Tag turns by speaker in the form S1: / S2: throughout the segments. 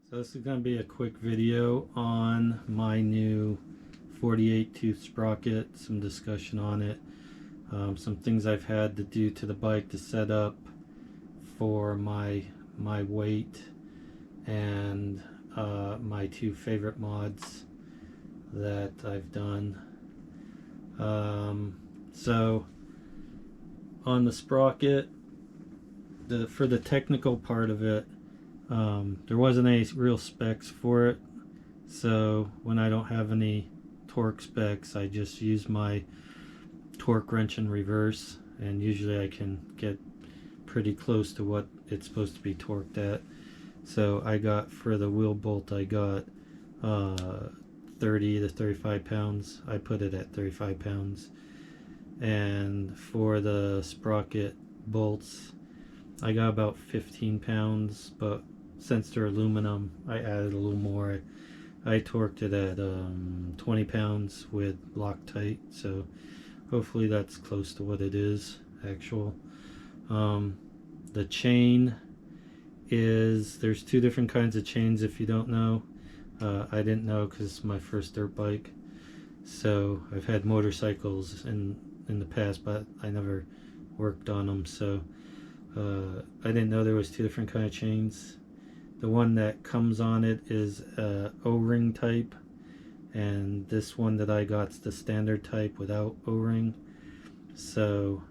S1: So this is going to be a quick video on my new 48 tooth sprocket, some discussion on it, some things I've had to do to the bike to set up for my weight, and my two favorite mods that I've done. So on the sprocket, for the technical part of it, there wasn't any real specs for it, so when I don't have any torque specs, I just use my torque wrench in reverse, and usually I can get pretty close to what it's supposed to be torqued at. So I got, for the wheel bolt, I got 30 to 35 pounds. I put it at 35 pounds. And for the sprocket bolts, I got about 15 pounds, but since they're aluminum, I added a little more. I torqued it at 20 pounds with Loctite, so hopefully that's close to what it is actual. The chain is, there's two different kinds of chains if you don't know. I didn't know because it's my first dirt bike. So I've had motorcycles in the past, but I never worked on them, so I didn't know there was two different kind of chains. The one that comes on it is O-ring type, and this one that I got's the standard type without O-ring. So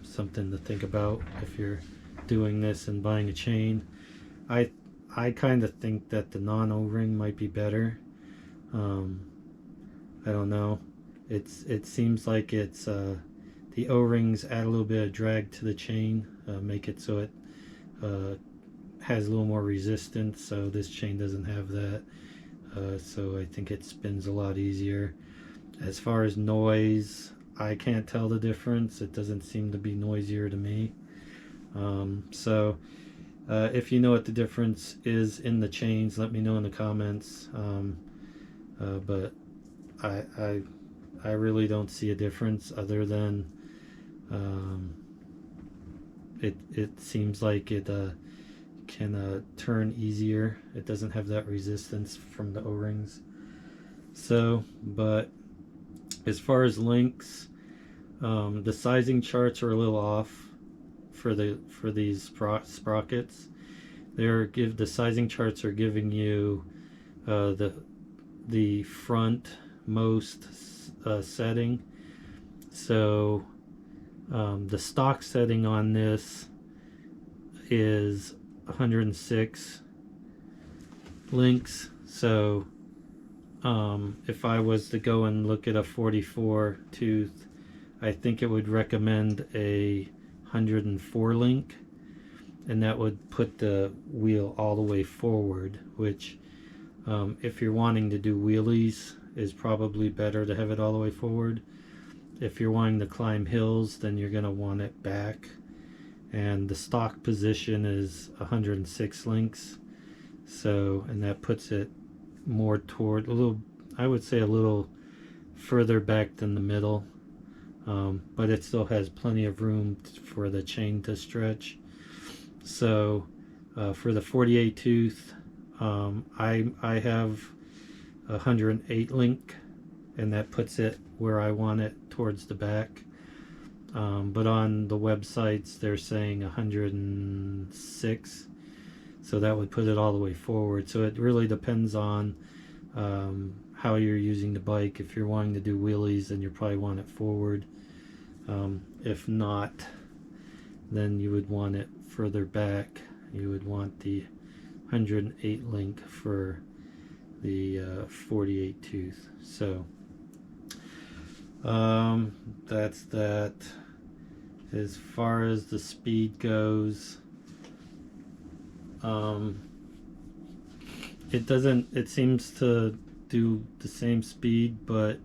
S1: something to think about if you're doing this and buying a chain. I kind of think that the non-O-ring might be better. I don't know. It seems like it's the O-rings add a little bit of drag to the chain, make it so it has a little more resistance. So this chain doesn't have that. So I think it spins a lot easier. As far as noise, I can't tell the difference. It doesn't seem to be noisier to me. So if you know what the difference is in the chains, let me know in the comments. But I really don't see a difference other than it seems like it can turn easier. It doesn't have that resistance from the O-rings. So, but as far as links, the sizing charts are a little off for these sprockets. The sizing charts are giving you the front most setting. So the stock setting on this is 106 links. So if I was to go and look at a 44 tooth, I think it would recommend a 104 link, and that would put the wheel all the way forward, which if you're wanting to do wheelies, is probably better to have it all the way forward. If you're wanting to climb hills, then you're going to want it back, and the stock position is 106 links. So, and that puts it more toward a little, I would say a little further back than the middle, but it still has plenty of room for the chain to stretch. So for the 48 tooth, I have 108 link, and that puts it where I want it, towards the back. But on the websites they're saying 106, so that would put it all the way forward. So it really depends on how you're using the bike. If you're wanting to do wheelies, then you probably want it forward. If not, then you would want it further back. You would want the 108 link for the 48 tooth. So that's that. As far as the speed goes, it seems to do the same speed, but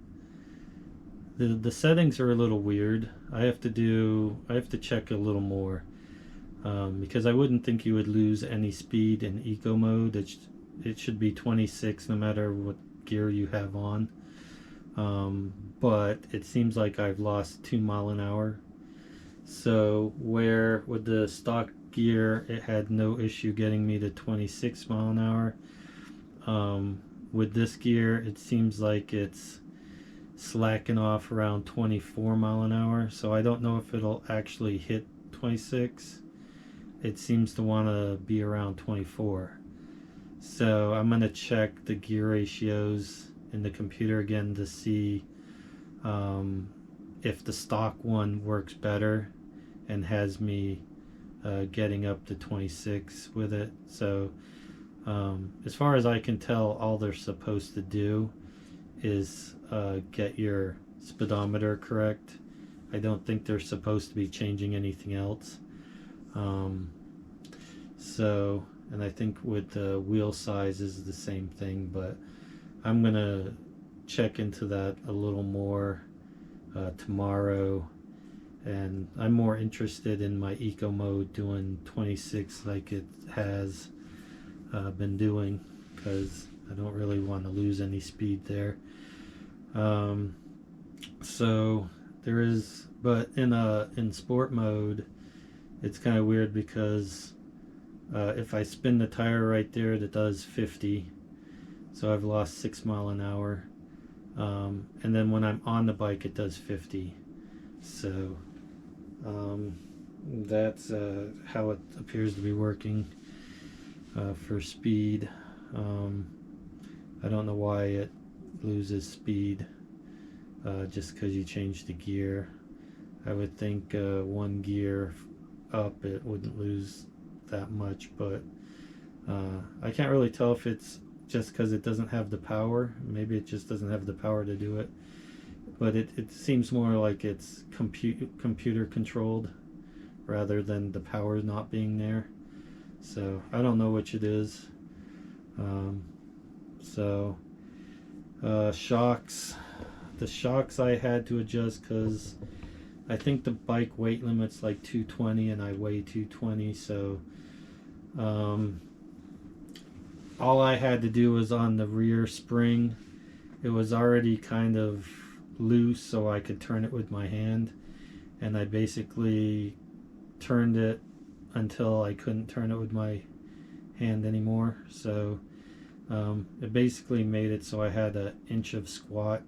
S1: the settings are a little weird. I have to check a little more, because I wouldn't think you would lose any speed in eco mode. It should be 26 no matter what gear you have on, but it seems like I've lost 2 miles an hour. So where with the stock gear it had no issue getting me to 26 mile an hour. With this gear it seems like it's slacking off around 24 mile an hour, so I don't know if it'll actually hit 26. It seems to want to be around 24. So I'm going to check the gear ratios in the computer again to see if the stock one works better and has me getting up to 26 with it. So as far as I can tell, all they're supposed to do is get your speedometer correct. I don't think they're supposed to be changing anything else. So, and I think with the wheel size is the same thing, but I'm gonna check into that a little more tomorrow. And I'm more interested in my eco mode doing 26 like it has been doing, because I don't really want to lose any speed there. So there is, but in sport mode, it's kind of weird because if I spin the tire right there, it does 50. So I've lost 6 mile an hour. And then when I'm on the bike, it does 50. So that's how it appears to be working for speed. I don't know why it loses speed just because you change the gear. I would think one gear up it wouldn't lose that much, but I can't really tell if it's just because it doesn't have the power. Maybe it just doesn't have the power to do it, but it seems more like it's computer controlled rather than the power not being there. So I don't know which it is. Shocks. The shocks I had to adjust because I think the bike weight limit's like 220 and I weigh 220. So all I had to do was on the rear spring. It was already kind of loose, so I could turn it with my hand. And I basically turned it until I couldn't turn it with my hand anymore. So it basically made it so I had an inch of squat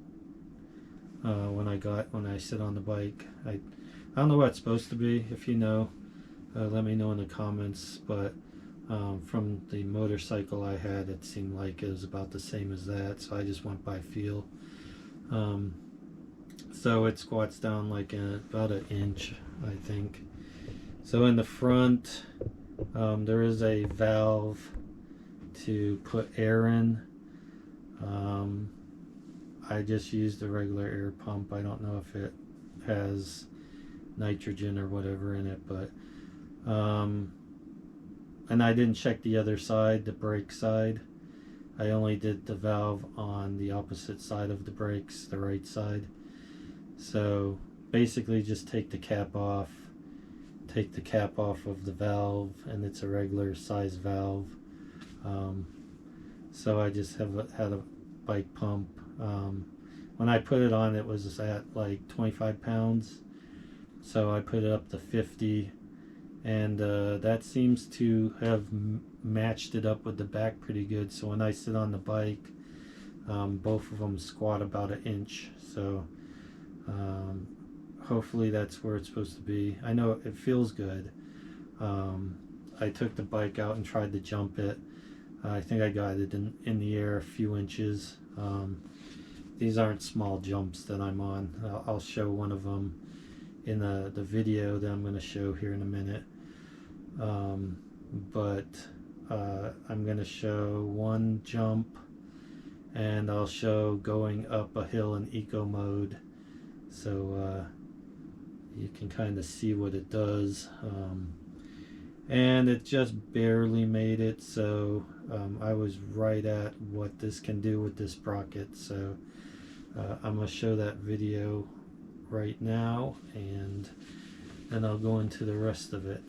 S1: when I sit on the bike. I don't know what it's supposed to be. If you know, let me know in the comments. But from the motorcycle I had, it seemed like it was about the same as that. So I just went by feel. So it squats down like about an inch, I think. So in the front, there is a valve to put air in. I just used a regular air pump. I don't know if it has nitrogen or whatever in it, but and I didn't check the other side, the brake side. I only did the valve on the opposite side of the brakes, the right side. So basically just take the cap off of the valve, and it's a regular size valve. So I just had a bike pump. When I put it on, it was at like 25 pounds. So I put it up to 50, and that seems to have matched it up with the back pretty good. So when I sit on the bike, both of them squat about an inch. So hopefully that's where it's supposed to be. I know it feels good. I took the bike out and tried to jump it. I think I got it in the air a few inches. These aren't small jumps that I'm on. I'll show one of them in the video that I'm going to show here in a minute. But I'm going to show one jump, and I'll show going up a hill in eco mode, so you can kind of see what it does. And it just barely made it, so I was right at what this can do with this Sprocket. So I'm going to show that video right now, and then I'll go into the rest of it.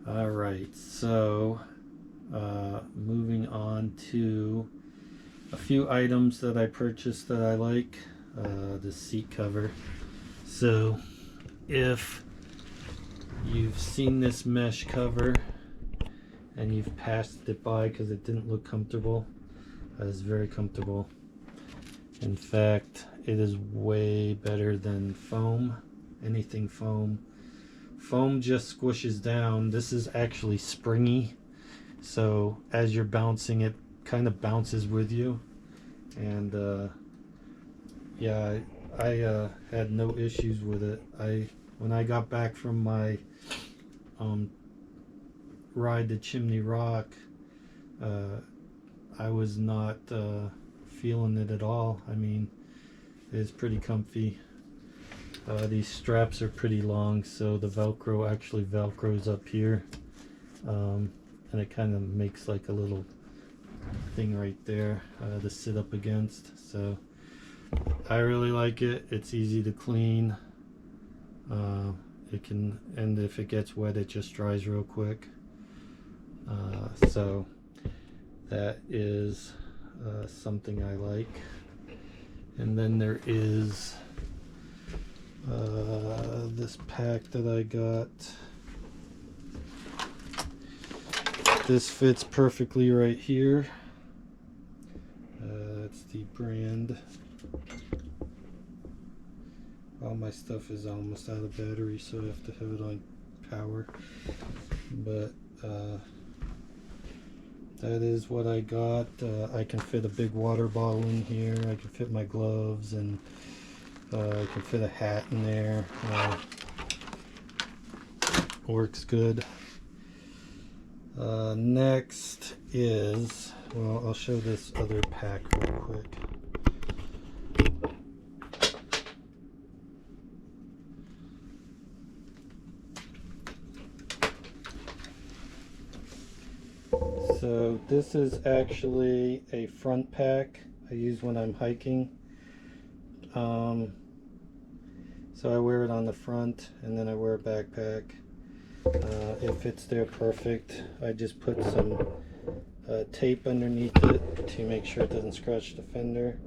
S1: All right, so moving on to a few items that I purchased that I like. The seat cover. So if you've seen this mesh cover and you've passed it by because it didn't look comfortable, it's very comfortable. In fact, it is way better than foam. Anything foam. Foam just squishes down. This is actually springy, so as you're bouncing, it kind of bounces with you. And yeah, I had no issues with it. When I got back from my ride to Chimney Rock, I was not feeling it at all. I mean, it's pretty comfy. These straps are pretty long, so the Velcro actually Velcros up here, and it kind of makes like a little thing right there to sit up against. So I really like it. It's easy to clean. And if it gets wet, it just dries real quick. So that is something I like. And then there is this pack that I got. This fits perfectly right here. That's the brand. All my stuff is almost out of battery, so I have to have it on power. But that is what I got. I can fit a big water bottle in here. I can fit my gloves, and I can fit a hat in there. Works good. Next is, well, I'll show this other pack real quick. So this is actually a front pack I use when I'm hiking. So I wear it on the front, and then I wear a backpack. It fits there perfect. I just put some tape underneath it to make sure it doesn't scratch the fender,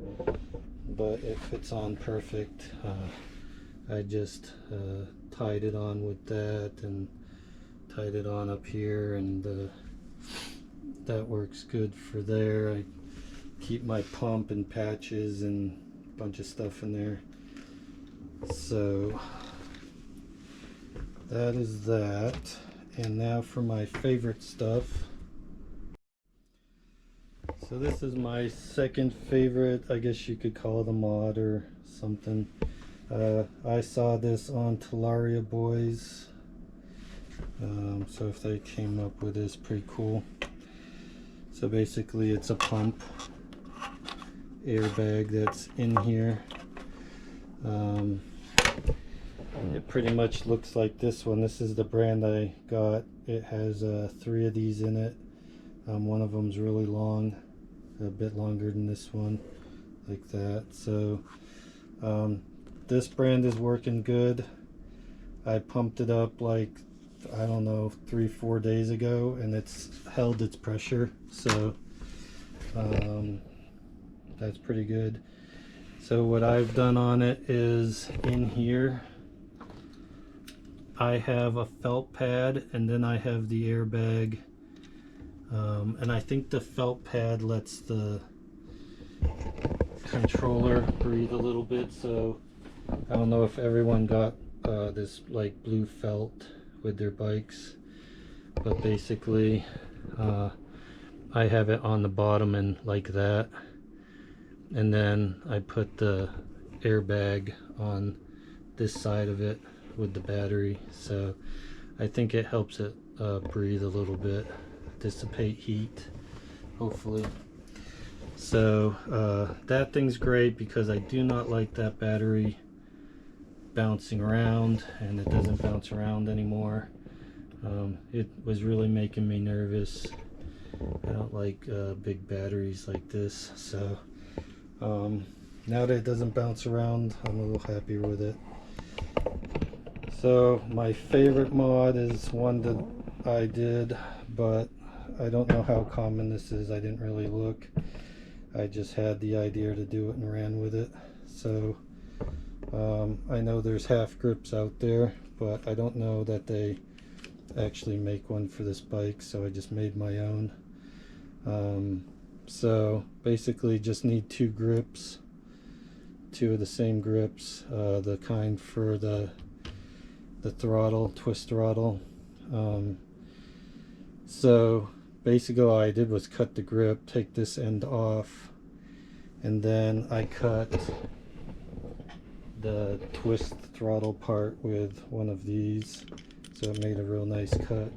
S1: but it fits on perfect. I just tied it on with that and tied it on up here, and that works good for there. I keep my pump and patches and a bunch of stuff in there. So that is that. And now for my favorite stuff. So this is my second favorite, I guess you could call it a mod or something. I saw this on Talaria Boys. So if they came up with this, pretty cool. So basically it's a pump airbag that's in here. It pretty much looks like this one. This is the brand I got. It has 3 of these in it. One of them's really long, a bit longer than this one, like that. So this brand is working good. I pumped it up like, I don't know, 3-4 days ago, and it's held its pressure, so that's pretty good. So what I've done on it is, in here I have a felt pad, and then I have the airbag, and I think the felt pad lets the controller breathe a little bit. So I don't know if everyone got this like blue felt with their bikes, but basically I have it on the bottom and like that, and then I put the airbag on this side of it with the battery. So I think it helps it breathe a little bit, dissipate heat, hopefully. So that thing's great because I do not like that battery bouncing around, and it doesn't bounce around anymore. It was really making me nervous. I don't like big batteries like this, so now that it doesn't bounce around, I'm a little happier with it. So my favorite mod is one that I did, but I don't know how common this is. I didn't really look. I just had the idea to do it and ran with it. So I know there's half grips out there, but I don't know that they actually make one for this bike, so I just made my own. So basically just need two grips, two of the same grips, the kind for the throttle, twist throttle. So basically all I did was cut the grip, take this end off, and then I cut the twist throttle part with one of these, so it made a real nice cut.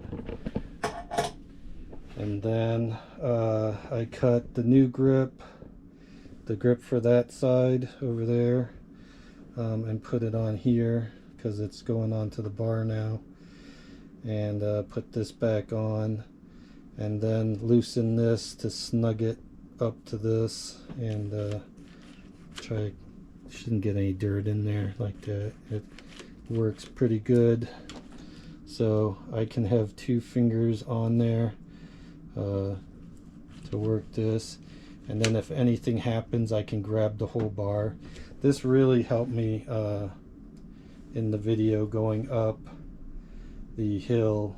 S1: And then I cut the new grip, the grip for that side over there, and put it on here because it's going onto the bar now, and put this back on, and then loosen this to snug it up to this, and try, shouldn't get any dirt in there like that. It works pretty good, so I can have two fingers on there to work this, and then if anything happens I can grab the whole bar. This really helped me in the video going up the hill.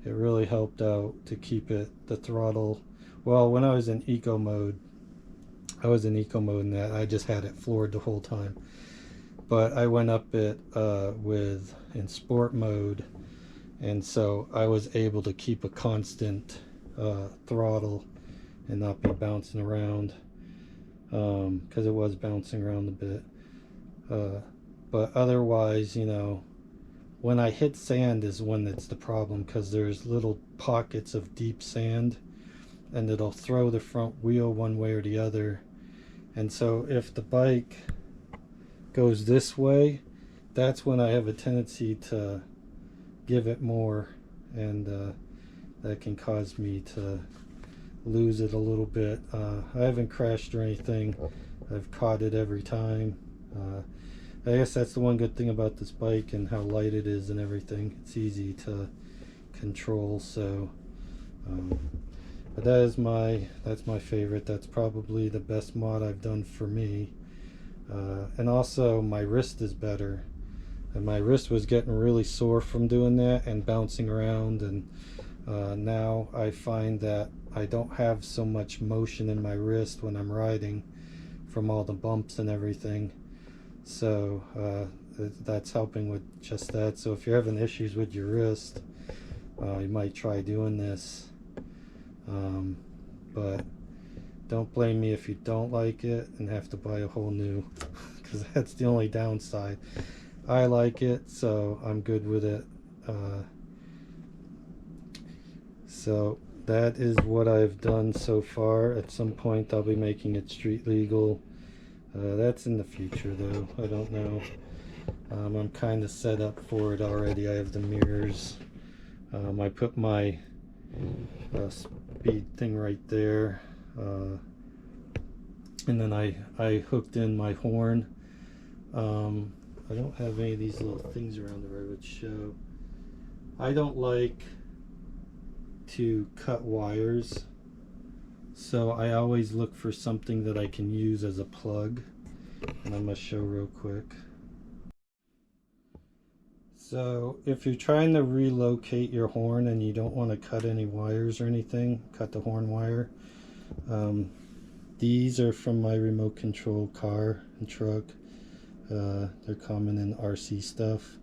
S1: It really helped out to keep the throttle, well, when I was in eco mode, and that I just had it floored the whole time, but I went up it in sport mode, and so I was able to keep a constant throttle and not be bouncing around, because it was bouncing around a bit, but otherwise, you know, when I hit sand is when it's the problem, because there's little pockets of deep sand and it'll throw the front wheel one way or the other. And so if the bike goes this way, that's when I have a tendency to give it more, and that can cause me to lose it a little bit. I haven't crashed or anything. I've caught it every time. I guess that's the one good thing about this bike and how light it is and everything. It's easy to control. So but that's my favorite. That's probably the best mod I've done for me. And also my wrist is better, and my wrist was getting really sore from doing that and bouncing around, and now I find that I don't have so much motion in my wrist when I'm riding from all the bumps and everything. So that's helping with just that. So if you're having issues with your wrist, you might try doing this, but don't blame me if you don't like it and have to buy a whole new, because that's the only downside. I like it, so I'm good with it. So that is what I've done so far. At some point I'll be making it street legal. That's in the future though. I don't know. I'm kind of set up for it already. I have the mirrors. I put my speed thing right there, and then I hooked in my horn. I don't have any of these little things around that I would show. I don't like to cut wires, so I always look for something that I can use as a plug, and I'm going to show real quick. So if you're trying to relocate your horn and you don't want to cut any wires or anything, cut the horn wire, these are from my remote control car and truck. They're common in RC stuff.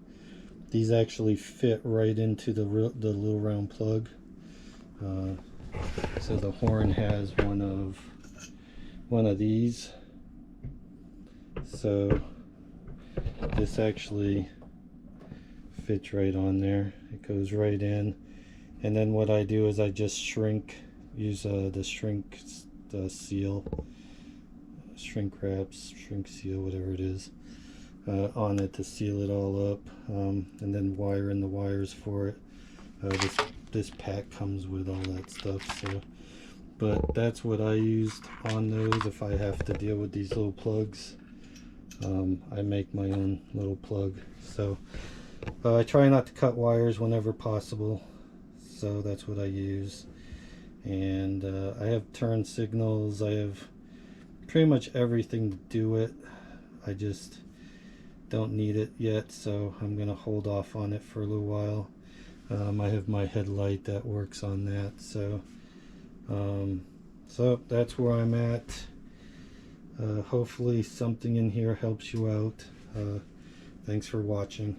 S1: These actually fit right into the little round plug. So the horn has one of these. So this actually fits right on there. It goes right in, and then what I do is I just use the shrink seal, shrink wraps, shrink seal, whatever it is, on it to seal it all up, and then wire in the wires for it. This pack comes with all that stuff. So, but that's what I used on those. If I have to deal with these little plugs, I make my own little plug. So I try not to cut wires whenever possible, so that's what I use. And I have turn signals, I have pretty much everything to do it. I just don't need it yet, so I'm going to hold off on it for a little while. I have my headlight that works on that, so that's where I'm at. Hopefully something in here helps you out. Thanks for watching.